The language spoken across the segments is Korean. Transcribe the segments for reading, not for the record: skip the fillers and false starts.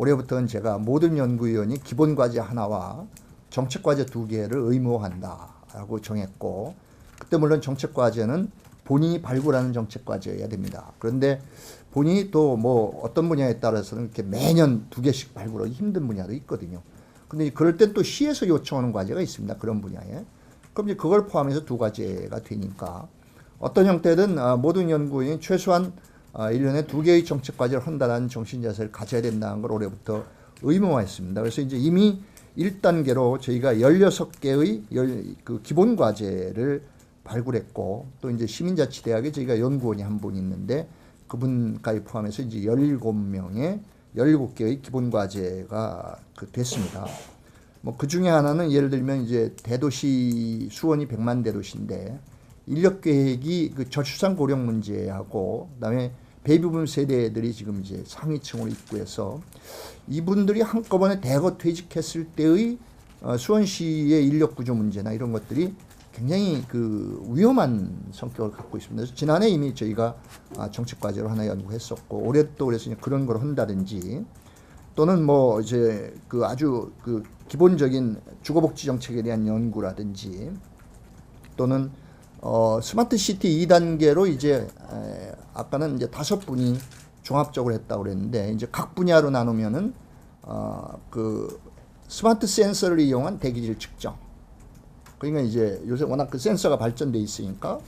올해부터는 제가 모든 연구위원이 기본과제 하나와 정책과제 2개를 의무화한다라고 정했고, 그때 물론 정책과제는 본인이 발굴하는 정책과제여야 됩니다. 그런데 본인이 또 뭐 어떤 분야에 따라서는 이렇게 매년 2개씩 발굴하기 힘든 분야도 있거든요. 근데 그럴 땐 또 시에서 요청하는 과제가 있습니다. 그런 분야에. 그럼 이제 그걸 포함해서 2과제가 되니까 어떤 형태든 모든 연구인이 최소한 1년에 2개의 정책 과제를 한다는 정신자세를 가져야 된다는 걸 올해부터 의무화했습니다. 그래서 이제 이미 1단계로 저희가 16개의 그 기본 과제를 발굴했고, 또 이제 시민자치대학에 저희가 연구원이 한 분 있는데 그분까지 포함해서 이제 17명의 17개의 기본 과제가 됐습니다. 뭐 그 중에 하나는 예를 들면 이제 대도시 수원이 100만 대도시인데 인력 계획이 그 저출산 고령 문제하고 그다음에 베이비붐 세대들이 지금 이제 상위층으로 입구해서 이분들이 한꺼번에 대거 퇴직했을 때의 수원시의 인력 구조 문제나 이런 것들이 굉장히 그 위험한 성격을 갖고 있습니다. 그래서 지난해 이미 저희가 정책 과제로 하나 연구했었고, 올해 또 그래서 그런 걸 한다든지, 또는 뭐 이제 그 아주 그 기본적인 주거복지 정책에 대한 연구라든지, 또는 스마트 시티 2단계로 이제 아까는 이제 5분이 종합적으로 했다고 그랬는데, 이제 각 분야로 나누면은 그 스마트 센서를 이용한 대기질 측정. 그러니까 이제 요새 워낙 그 센서가 발전돼 있으니까,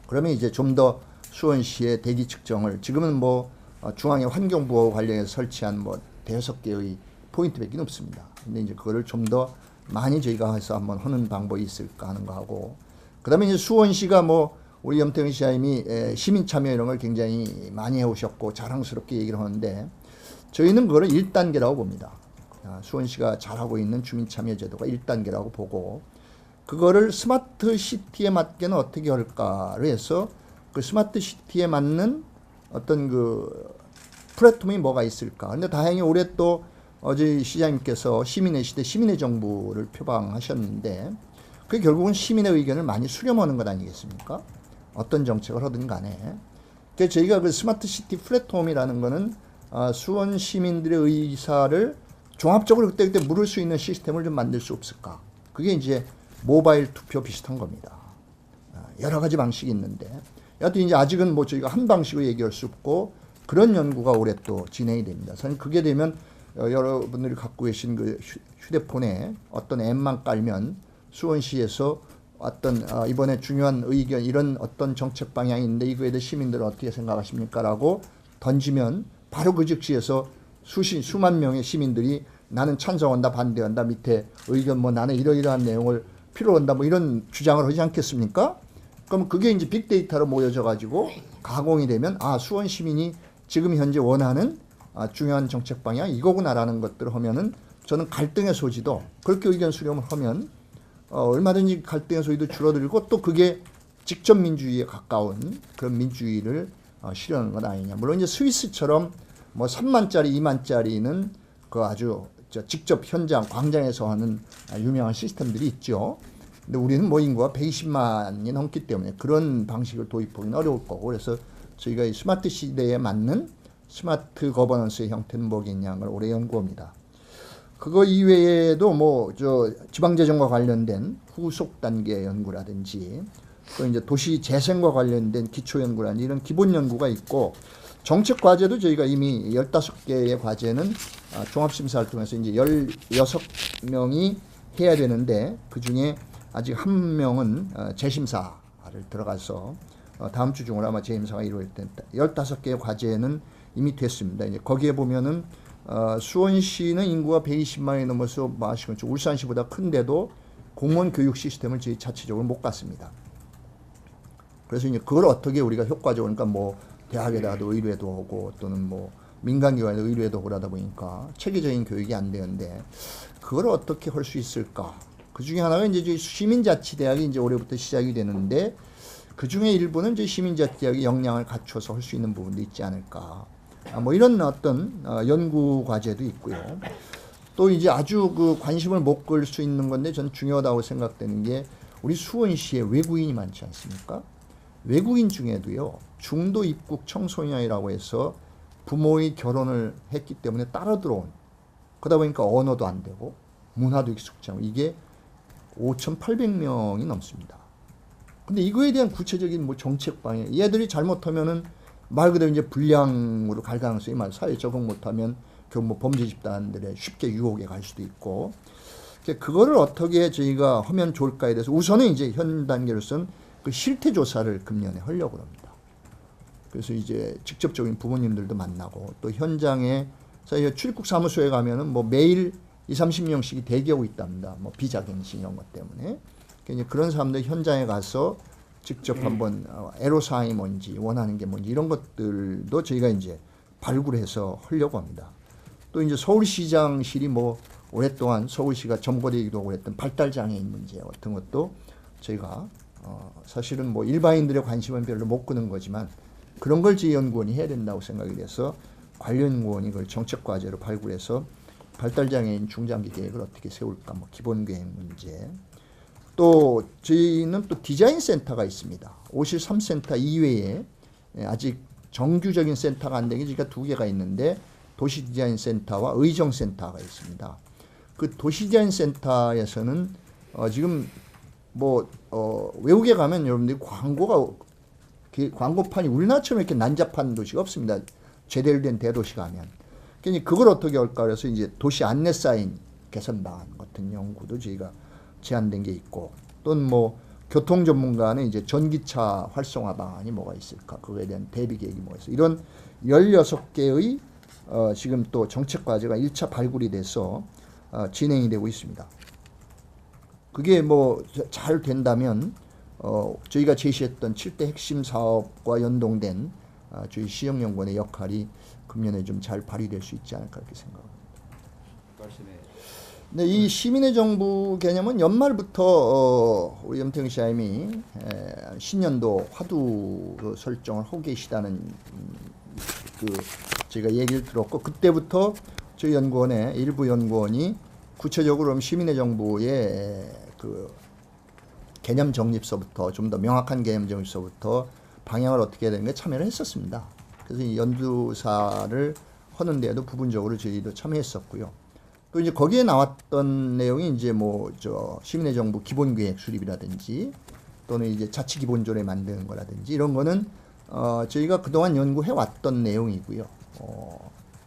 그러면 이제 좀 더 수원시의 대기 측정을, 지금은 뭐 중앙에 환경부와 관련해서 설치한 뭐 5개의 포인트밖에 없습니다. 근데 이제 그거를 좀 더 많이 저희가 해서 한번 하는 방법이 있을까 하는 거 하고, 그다음에 이제 수원시가 뭐 우리 염태영 시장님이 시민 참여 이런 걸 굉장히 많이 해오셨고 자랑스럽게 얘기를 하는데, 저희는 그거를 1단계라고 봅니다. 수원시가 잘하고 있는 주민 참여 제도가 1단계라고 보고, 그거를 스마트 시티에 맞게는 어떻게 할까를 해서 그 스마트 시티에 맞는 어떤 그 플랫폼이 뭐가 있을까. 근데 다행히 올해 또 어제 시장님께서 시민의 시대, 시민의 정부를 표방하셨는데, 그게 결국은 시민의 의견을 많이 수렴하는 것 아니겠습니까? 어떤 정책을 하든 간에. 그래서 저희가 그 스마트 시티 플랫폼이라는 거는 수원 시민들의 의사를 종합적으로 그때그때 물을 수 있는 시스템을 좀 만들 수 없을까. 그게 이제 모바일 투표 비슷한 겁니다. 여러 가지 방식이 있는데, 여하튼 이제 아직은 뭐 저희가 한 방식으로 얘기할 수 없고, 그런 연구가 올해 또 진행이 됩니다. 저는 그게 되면 여러분들이 갖고 계신 그 휴대폰에 어떤 앱만 깔면 수원시에서 어떤 이번에 중요한 의견, 이런 어떤 정책 방향이 있는데 이거에 대해 시민들은 어떻게 생각하십니까? 라고 던지면 바로 그 즉시에서 수만 명의 시민들이 나는 찬성한다, 반대한다, 밑에 의견 뭐 나는 이러이러한 내용을 필요로 한다, 뭐 이런 주장을 하지 않겠습니까? 그럼 그게 이제 빅데이터로 모여져 가지고 가공이 되면 수원 시민이 지금 현재 원하는 중요한 정책 방향 이거구나라는 것들을 하면은, 저는 갈등의 소지도 그렇게 의견 수렴을 하면 얼마든지 갈등의 소지도 줄어들고, 또 그게 직접 민주주의에 가까운 그런 민주주의를 실현하는 것 아니냐. 물론 이제 스위스처럼 뭐 3만짜리, 2만짜리는 그 아주 직접 현장 광장에서 하는 유명한 시스템들이 있죠. 근데 우리는 뭐 인구가 120만이 넘기 때문에 그런 방식을 도입하기는 어려울 거고, 그래서 저희가 이 스마트 시대에 맞는 스마트 거버넌스의 형태는 뭐겠냐는 걸 올해 연구합니다. 그거 이외에도 뭐 지방재정과 관련된 후속 단계 연구라든지, 또 이제 도시 재생과 관련된 기초 연구라든지 이런 기본 연구가 있고, 정책 과제도 저희가 이미 15개의 과제는 종합심사를 통해서 이제 16명이 해야 되는데, 그 중에 아직 1명은 재심사를 들어가서 다음 주 중으로 아마 재심사가 이루어질 텐데, 15개의 과제는 이미 됐습니다. 이제 거기에 보면은 수원시는 인구가 120만이 넘어서 울산시보다 큰데도 공무원 교육 시스템을 저희 자체적으로 못 갔습니다. 그래서 이제 그걸 어떻게 우리가 효과적으로, 그러니까 뭐 대학에다가도 의뢰도 하고 또는 뭐 민간기관에도 의뢰도 하고 하다 보니까 체계적인 교육이 안 되는데, 그걸 어떻게 할 수 있을까? 그 중에 하나가 이제 시민자치대학이 이제 올해부터 시작이 되는데, 그 중에 일부는 이제 시민자치대학이 역량을 갖춰서 할 수 있는 부분도 있지 않을까. 뭐 이런 어떤 연구 과제도 있고요. 또 이제 아주 그 관심을 못 끌 수 있는 건데 저는 중요하다고 생각되는 게, 우리 수원시에 외국인이 많지 않습니까? 외국인 중에도요, 중도 입국 청소년이라고 해서 부모의 결혼을 했기 때문에 따라 들어온, 그러다 보니까 언어도 안 되고 문화도 익숙지 않고 이게 5,800명이 넘습니다. 근데 이거에 대한 구체적인 뭐 정책 방향, 얘들이 잘못하면은 말 그대로 이제 불량으로 갈 가능성이 많아요. 사회에 적응 못하면 그 뭐 범죄 집단들의 쉽게 유혹에 갈 수도 있고, 그거를 어떻게 저희가 하면 좋을까에 대해서 우선은 이제 현 단계로서는 그 실태 조사를 금년에 하려고 합니다. 그래서 이제 직접적인 부모님들도 만나고 또 현장에 저희가 출입국 사무소에 가면은 뭐 매일 20-30명씩이 대기하고 있답니다. 뭐 비자갱신 이런 것 때문에. 그러니까 그런 사람들 현장에 가서 직접 한번 애로사항이 뭔지 원하는 게 뭔지 이런 것들도 저희가 이제 발굴해서 하려고 합니다. 또 이제 서울시장실이 뭐 오랫동안 서울시가 점거되기도 하고 했던 발달장애인 문제 같은 것도 저희가 사실은 뭐 일반인들의 관심은 별로 못 끄는 거지만 그런 걸 저희 연구원이 해야 된다고 생각이 돼서 관련 연구원이 그걸 정책과제로 발굴해서 발달장애인 중장기 계획을 어떻게 세울까, 뭐 기본계획 문제. 또 저희는 또 디자인 센터가 있습니다. 53센터 이외에 아직 정규적인 센터가 안 된 게 저희가 2개가 있는데 도시 디자인 센터와 의정 센터가 있습니다. 그 도시 디자인 센터에서는 지금 뭐 외국에 가면 여러분들이 광고판이 우리나라처럼 이렇게 난잡한 도시가 없습니다. 제대로 된 대도시 가면. 그러니까 그걸 어떻게 할까 그래서 이제 도시 안내 사인 개선 방안 같은 연구도 저희가 제안된 게 있고, 또는 뭐 교통 전문가는 이제 전기차 활성화 방안이 뭐가 있을까, 그거에 대한 대비 계획이 뭐가 있을까, 이런 16개의 지금 또 정책 과제가 1차 발굴이 돼서 진행이 되고 있습니다. 그게 뭐 잘 된다면 저희가 제시했던 7대 핵심 사업과 연동된 저희 시정연구원의 역할이 금년에 좀 잘 발휘될 수 있지 않을까 이렇게 생각합니다. 네, 이 시민의 정부 개념은 연말부터 우리 염태경 시장님이 신년도 화두 설정을 하고 계시다는 제가 얘기를 들었고, 그때부터 저희 연구원의 일부 연구원이 구체적으로 시민의 정부의 그 개념 정립서부터 좀 더 명확한 개념 정립서부터 방향을 어떻게 해야 되는가 참여를 했었습니다. 그래서 이 연구사를 하는 데에도 부분적으로 저희도 참여했었고요. 또 이제 거기에 나왔던 내용이 이제 뭐 시민의 정부 기본계획 수립이라든지 또는 이제 자치기본조례 만드는 거라든지 이런 거는 저희가 그동안 연구해 왔던 내용이고요.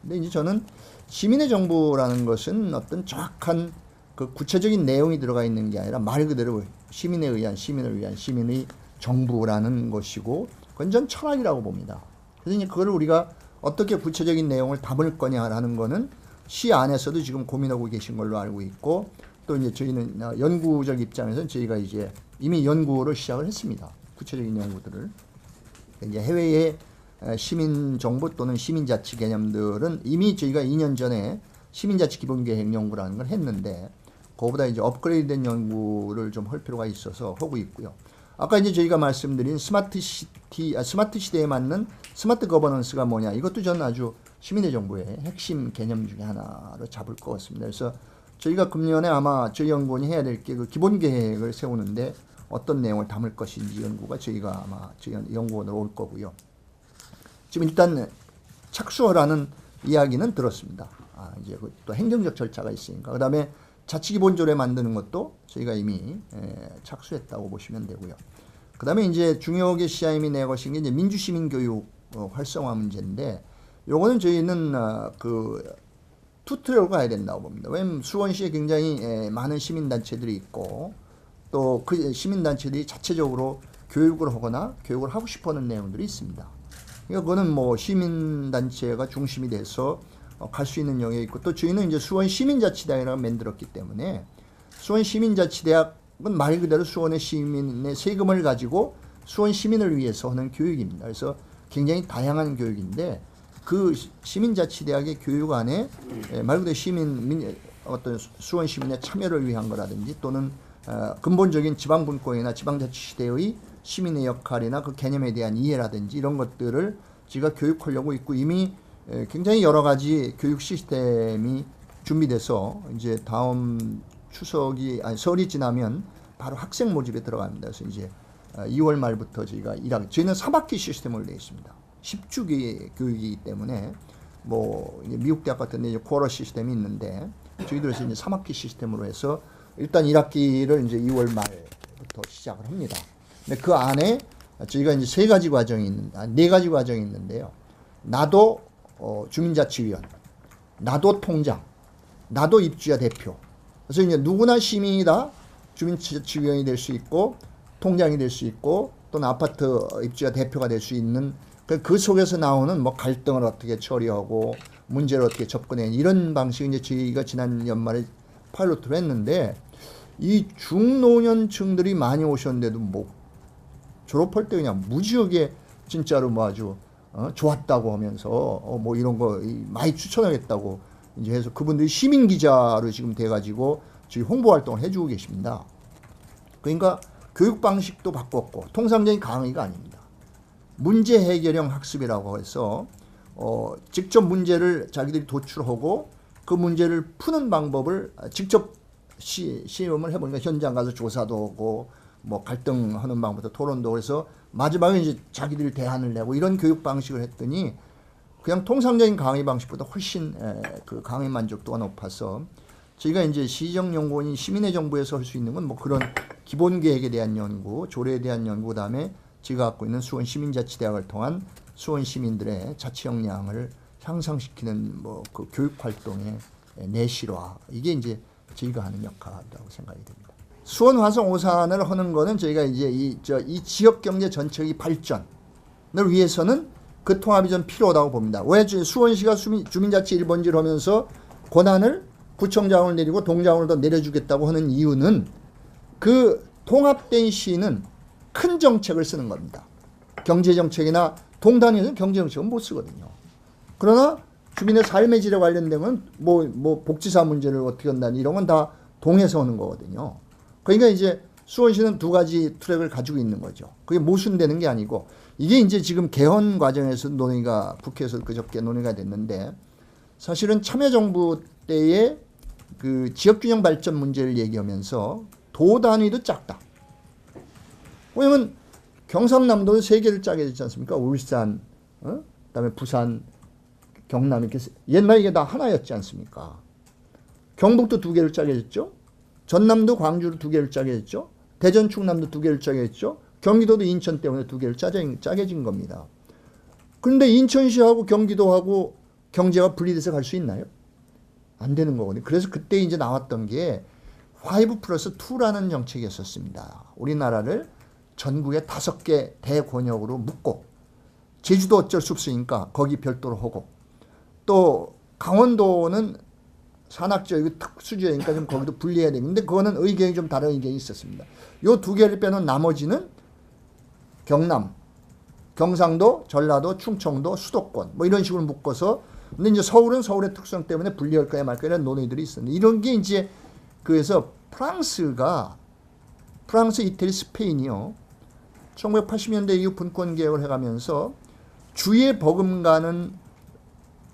근데 이제 저는 시민의 정부라는 것은 어떤 정확한 그 구체적인 내용이 들어가 있는 게 아니라 말 그대로 시민에 의한, 시민을 위한 시민의 정부라는 것이고, 그건 전 철학이라고 봅니다. 그래서 이제 그걸 우리가 어떻게 구체적인 내용을 담을 거냐라는 거는 시 안에서도 지금 고민하고 계신 걸로 알고 있고, 또 이제 저희는 연구적 입장에서는 저희가 이제 이미 연구를 시작을 했습니다. 구체적인 연구들을. 이제 해외의 시민정부 또는 시민자치 개념들은 이미 저희가 2년 전에 시민자치 기본계획 연구라는 걸 했는데, 그거보다 이제 업그레이드된 연구를 좀 할 필요가 있어서 하고 있고요. 아까 이제 저희가 말씀드린 스마트 시대에 맞는 스마트 거버넌스가 뭐냐, 이것도 저는 아주 시민의 정부의 핵심 개념 중에 하나로 잡을 것 같습니다. 그래서 저희가 금년에 아마 저희 연구원이 해야 될 게 그 기본 계획을 세우는데 어떤 내용을 담을 것인지 연구가 저희가 아마 저희 연구원으로 올 거고요. 지금 일단 착수하라는 이야기는 들었습니다. 이제 또 행정적 절차가 있으니까. 그다음에 자치기본조례 만드는 것도 저희가 이미 착수했다고 보시면 되고요. 그다음에 이제 중요하게 시장님이 내거신 게 이제 민주시민교육 활성화 문제인데, 요거는 저희는 투트랙으로 가야 된다고 봅니다. 왜냐면 수원시에 굉장히 많은 시민단체들이 있고, 또 그 시민단체들이 자체적으로 교육을 하거나 교육을 하고 싶어 하는 내용들이 있습니다. 그러니까 그거는 뭐 시민단체가 중심이 돼서 갈 수 있는 영역이 있고, 또 저희는 이제 수원 시민자치대학이라고 만들었기 때문에 수원 시민자치대학은 말 그대로 수원의 시민의 세금을 가지고 수원 시민을 위해서 하는 교육입니다. 그래서 굉장히 다양한 교육인데, 그 시민자치대학의 교육 안에 말 그대로 어떤 수원 시민의 참여를 위한 거라든지, 또는 근본적인 지방분권이나 지방자치시대의 시민의 역할이나 그 개념에 대한 이해라든지 이런 것들을 제가 교육하려고 있고, 이미 굉장히 여러 가지 교육 시스템이 준비돼서 이제 다음 설이 지나면 바로 학생 모집에 들어갑니다. 그래서 이제 2월 말부터 저희는 3학기 시스템을 내 있습니다. 10주 교육이기 때문에 뭐 미국 대학 같은 데 이제 쿼러 시스템이 있는데 저희들에서 이제 3학기 시스템으로 해서 일단 1학기를 이제 2월 말부터 시작을 합니다. 근데 그 안에 저희가 이제 3가지 과정이 4가지 과정이 있는데요. 나도 주민자치위원, 나도 통장, 나도 입주자 대표. 그래서 이제 누구나 시민이 다 주민자치위원이 될 수 있고 통장이 될 수 있고 또는 아파트 입주자 대표가 될 수 있는 그 속에서 나오는 뭐 갈등을 어떻게 처리하고 문제를 어떻게 접근해 이런 방식을 이제 저희가 지난 연말에 파일럿을 했는데 이 중노년층들이 많이 오셨는데도 뭐 졸업할 때 그냥 무지하게 진짜로 뭐 아주 좋았다고 하면서 뭐 이런 거 많이 추천하겠다고 이제 해서 그분들이 시민 기자로 지금 돼가지고 지금 홍보 활동을 해주고 계십니다. 그러니까 교육 방식도 바꿨고 통상적인 강의가 아닙니다. 문제 해결형 학습이라고 해서 직접 문제를 자기들이 도출하고 그 문제를 푸는 방법을 직접 시험을 해보니까 현장 가서 조사도 하고 뭐 갈등하는 방법도 토론도 해서 마지막에 이제 자기들이 대안을 내고 이런 교육 방식을 했더니 그냥 통상적인 강의 방식보다 훨씬 그 강의 만족도가 높아서 저희가 이제 시정연구원이 시민의 정부에서 할 수 있는 건 뭐 그런 기본 계획에 대한 연구, 조례에 대한 연구, 그다음에 제가 갖고 있는 수원 시민자치대학을 통한 수원 시민들의 자치 역량을 향상시키는 뭐 그 교육 활동의 내실화 이게 이제 저희가 하는 역할이라고 생각이 됩니다. 수원, 화성, 오산을 하는 거는 저희가 이제 이 지역 경제 전체의 발전을 위해서는 그 통합이 좀 필요하다고 봅니다. 왜 수원시가 주민자치 1번지를 하면서 권한을 구청장을 내리고 동장을 더 내려주겠다고 하는 이유는 그 통합된 시는 큰 정책을 쓰는 겁니다. 경제정책이나 동단위에서는 경제정책은 못 쓰거든요. 그러나 주민의 삶의 질에 관련된 건 뭐 복지사 문제를 어떻게 한다니 이런 건 다 동에서 하는 거거든요. 그러니까 이제 수원시는 2가지 트랙을 가지고 있는 거죠. 그게 모순되는 게 아니고 이게 이제 지금 개헌 과정에서 논의가 국회에서 그저께 논의가 됐는데 사실은 참여정부 때의 그 지역균형 발전 문제를 얘기하면서 도 단위도 작다. 왜냐면 경상남도는 3개를 짜게 되지 않습니까? 울산, 그다음에 부산, 경남 이렇게 옛날에 이게 다 하나였지 않습니까? 경북도 2개를 짜게 됐죠. 전남도 광주로 2개를 짜게 됐죠. 대전 충남도 2개를 짜게 됐죠. 경기도도 인천 때문에 2개를 짜게진 겁니다. 그런데 인천시하고 경기도하고 경제가 분리돼서 갈 수 있나요? 안 되는 거거든요. 그래서 그때 이제 나왔던 게 5+2라는 정책이었었습니다. 우리나라를 전국에 5개 대권역으로 묶고 제주도 어쩔 수 없으니까 거기 별도로 하고 또 강원도는 산악지역이고 특수지역이니까 좀 거기도 분리해야 되는데 그거는 의견이 좀 다른 의견이 있었습니다. 요 2개를 빼놓은 나머지는 경남, 경상도, 전라도, 충청도, 수도권 뭐 이런 식으로 묶어서 근데 이제 서울은 서울의 특성 때문에 분리할 거야 말 거야 이런 논의들이 있었는데 이런 게 이제 그래서 프랑스, 이태리, 스페인이요. 1980년대 이후 분권 개혁을 해가면서 주에 버금가는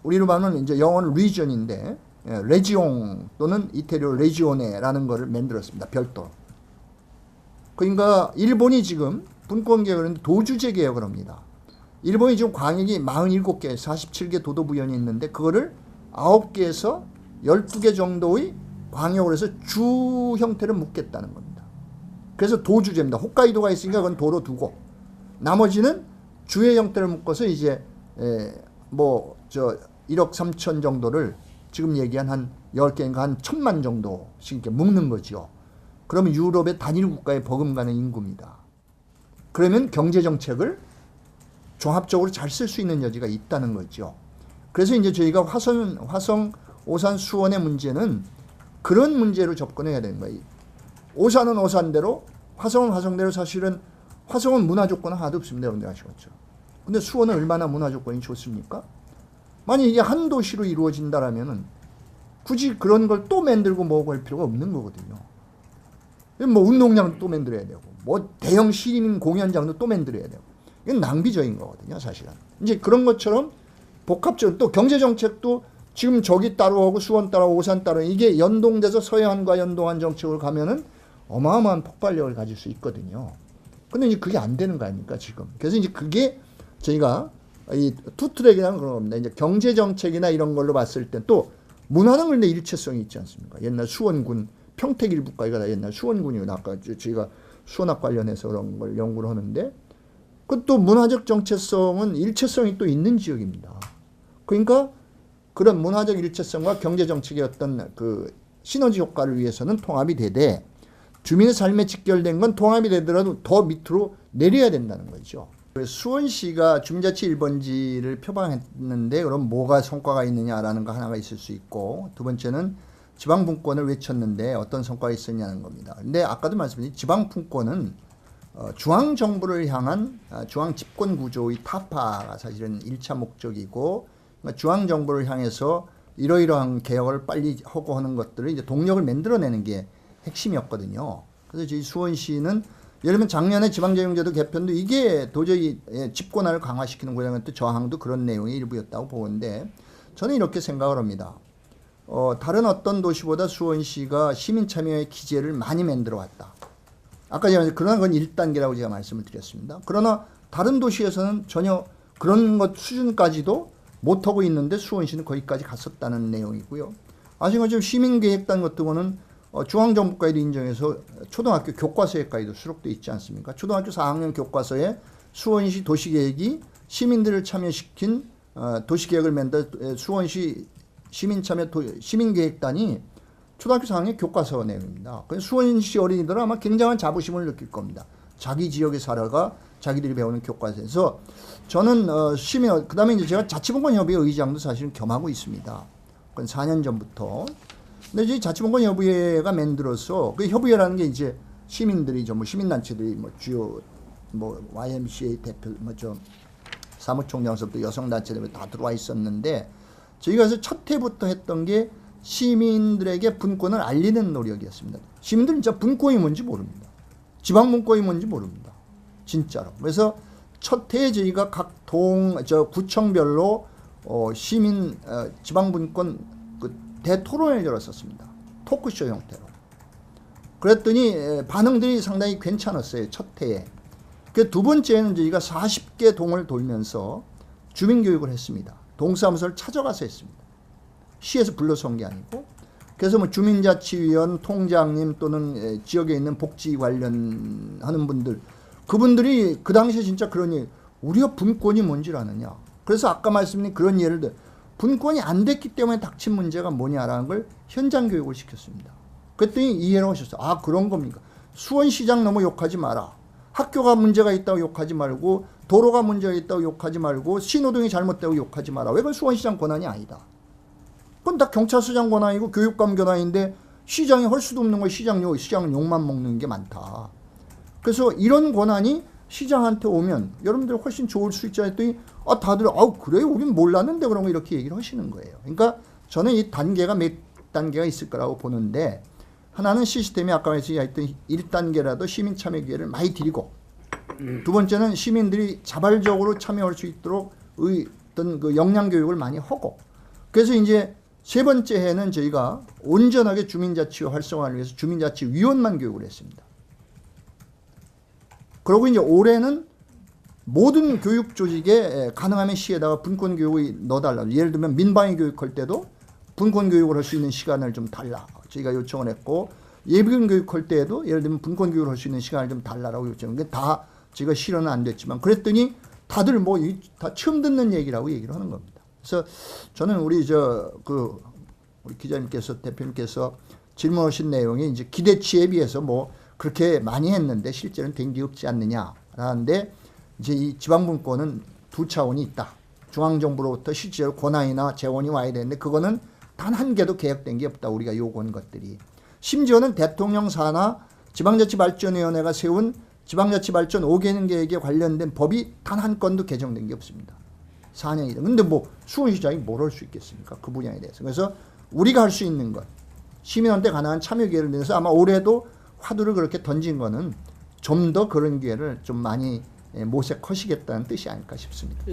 우리로 말하면 이제 영어는 리전인데 레지옹 또는 이태리어 레지오네라는 거를 만들었습니다. 별도. 그러니까 일본이 지금 분권 개혁을 했는데 도주제 개혁을 합니다. 일본이 지금 광역이 47개, 47개 도도부현이 있는데 그거를 9개에서 12개 정도의 광역으로 해서 주 형태를 묶겠다는 겁니다. 그래서 도주제입니다. 홋카이도가 있으니까 그건 도로 두고 나머지는 주의 형태를 묶어서 이제 1억 3천 정도를 지금 얘기한 한 10개인가 한 1,000만 정도씩 이렇게 묶는 거죠. 그러면 유럽의 단일 국가에 버금가는 인구입니다. 그러면 경제정책을 종합적으로 잘 쓸 수 있는 여지가 있다는 거죠. 그래서 이제 저희가 화성, 오산, 수원의 문제는 그런 문제로 접근해야 되는 거예요. 오산은 오산대로, 화성은 화성대로 사실은 화성은 문화 조건은 하나도 없습니다. 여러분들 아시겠죠? 근데 수원은 얼마나 문화 조건이 좋습니까? 만약 이게 한 도시로 이루어진다라면은 굳이 그런 걸 또 만들고 뭐고 할 필요가 없는 거거든요. 뭐 운동장도 또 만들어야 되고, 뭐 대형 시민 공연장도 또 만들어야 되고, 이건 낭비적인 거거든요, 사실은. 이제 그런 것처럼 복합적으로 또 경제정책도 지금 저기 따로 하고 수원 따로 오산 따로 이게 연동돼서 서해안과 연동한 정책으로 가면은 어마어마한 폭발력을 가질 수 있거든요. 근데 이제 그게 안 되는 거 아닙니까, 지금. 그래서 이제 그게 저희가 이 투트랙이라는 그런 겁니다. 이제 경제 정책이나 이런 걸로 봤을 때 또 문화는 근데 일체성이 있지 않습니까? 옛날 수원군 평택 일부까지가 다 옛날 수원군이고 아까 저희가 수원학 관련해서 그런 걸 연구를 하는데 그것도 문화적 정체성은 일체성이 또 있는 지역입니다. 그러니까 그런 문화적 일체성과 경제 정책의 어떤 그 시너지 효과를 위해서는 통합이 되되 주민의 삶에 직결된 건 통합이 되더라도 더 밑으로 내려야 된다는 거죠. 수원시가 주민자치 1번지를 표방했는데 그럼 뭐가 성과가 있느냐라는 거 하나가 있을 수 있고 두 번째는 지방분권을 외쳤는데 어떤 성과가 있었냐는 겁니다. 근데 아까도 말씀드린 지방분권은 중앙정부를 향한 중앙집권구조의 타파가 사실은 1차 목적이고 중앙정부를 향해서 이러이러한 개혁을 빨리 하고 하는 것들을 이제 동력을 만들어내는 게 핵심이었거든요. 그래서 저희 수원시는 예를 들면 작년에 지방재정제도 개편도 이게 도저히 집권화를 강화시키는 거라는 또 저항도 그런 내용의 일부였다고 보는데 저는 이렇게 생각을 합니다. 다른 어떤 도시보다 수원시가 시민참여의 기제를 많이 만들어 왔다. 아까 제가 그러나 그건 1단계라고 제가 말씀을 드렸습니다. 그러나 다른 도시에서는 전혀 그런 것 수준까지도 못하고 있는데 수원시는 거기까지 갔었다는 내용이고요. 아시는 것처럼 시민계획단 같은 거는 중앙정부까지도 인정해서 초등학교 교과서에까지도 수록되어 있지 않습니까? 초등학교 4학년 교과서에 수원시 도시계획이 시민들을 참여시킨 도시계획을 만든 수원시 시민계획단이 초등학교 4학년 교과서 내용입니다. 수원시 어린이들은 아마 굉장한 자부심을 느낄 겁니다. 자기 지역에 살아가 자기들이 배우는 교과서에서 저는 그 다음에 이제 제가 자치분권협의회 의장도 사실은 겸하고 있습니다. 그건 4년 전부터. 근데 이제 자치분권협의회가 만들어서 그 협의회라는 게 이제 시민들이 뭐 시민단체들이 뭐 주요 뭐 YMCA 대표 사무총장서부터 여성단체들 다 들어와 있었는데 저희가 그래서 첫 해부터 했던 게 시민들에게 분권을 알리는 노력이었습니다. 시민들은 진짜 분권이 뭔지 모릅니다. 지방분권이 뭔지 모릅니다. 진짜로. 그래서 첫 해에 저희가 각 구청별로 지방분권 대토론을 열었었습니다. 토크쇼 형태로. 그랬더니 반응들이 상당히 괜찮았어요. 첫 해에. 그 두 번째는 저희가 40개 동을 돌면서 주민교육을 했습니다. 동사무소를 찾아가서 했습니다. 시에서 불러서 온 게 아니고. 그래서 뭐 주민자치위원, 통장님 또는 지역에 있는 복지 관련하는 분들, 그분들이 그 당시에 진짜 그러니 우리가 분권이 뭔지를 아느냐. 그래서 아까 말씀드린 그런 예를 들어 분권이 안 됐기 때문에 닥친 문제가 뭐냐라는 걸 현장 교육을 시켰습니다. 그랬더니 이해를 하셨어요. 아, 그런 겁니까? 수원시장 너무 욕하지 마라. 학교가 문제가 있다고 욕하지 말고 도로가 문제가 있다고 욕하지 말고 신호등이 잘못되고 욕하지 마라. 왜 그건 수원시장 권한이 아니다. 그건 다 경찰서장 권한이고 교육감 권한인데 시장이 할 수도 없는 거 시장은 욕만 먹는 게 많다. 그래서 이런 권한이 시장한테 오면 여러분들 훨씬 좋을 수 있지 않았더니 다들 그래요? 우린 몰랐는데 그런 거 이렇게 얘기를 하시는 거예요. 그러니까 저는 이 단계가 몇 단계가 있을 거라고 보는데 하나는 시스템이 아까 말씀드렸던 1단계라도 시민 참여 기회를 많이 드리고 두 번째는 시민들이 자발적으로 참여할 수 있도록 어떤 그 역량 교육을 많이 하고 그래서 이제 세 번째 해는 저희가 온전하게 주민자치 활성화를 위해서 주민자치위원만 교육을 했습니다. 그리고 이제 올해는 모든 교육 조직에 가능하면 시에다가 분권 교육을 넣어달라. 예를 들면 민방위 교육할 때도 분권 교육을 할 수 있는 시간을 좀 달라. 저희가 요청을 했고 예비군 교육할 때에도 예를 들면 분권 교육을 할 수 있는 시간을 좀 달라라고 요청한 게 다 제가 실현은 안 됐지만 그랬더니 다들 뭐 다 처음 듣는 얘기라고 얘기를 하는 겁니다. 그래서 저는 우리 기자님께서 대표님께서 질문하신 내용이 이제 기대치에 비해서 뭐 그렇게 많이 했는데 실제로는 된 게 없지 않느냐라는데 이제 이 지방분권은 두 차원이 있다. 중앙정부로부터 실제로 권한이나 재원이 와야 되는데 그거는 단 한 개도 개혁된 게 없다. 우리가 요구한 것들이. 심지어는 대통령사나 지방자치발전위원회가 세운 지방자치발전 5개년 계획에 관련된 법이 단 한 건도 개정된 게 없습니다. 4년이다. 근데 뭐 수원시장이 뭘 할 수 있겠습니까? 그 분야에 대해서. 그래서 우리가 할 수 있는 것, 시민한테 가능한 참여 기회를 내서 아마 올해도 화두를 그렇게 던진 거는 좀 더 그런 기회를 좀 많이 모색하시겠다는 뜻이 아닐까 싶습니다.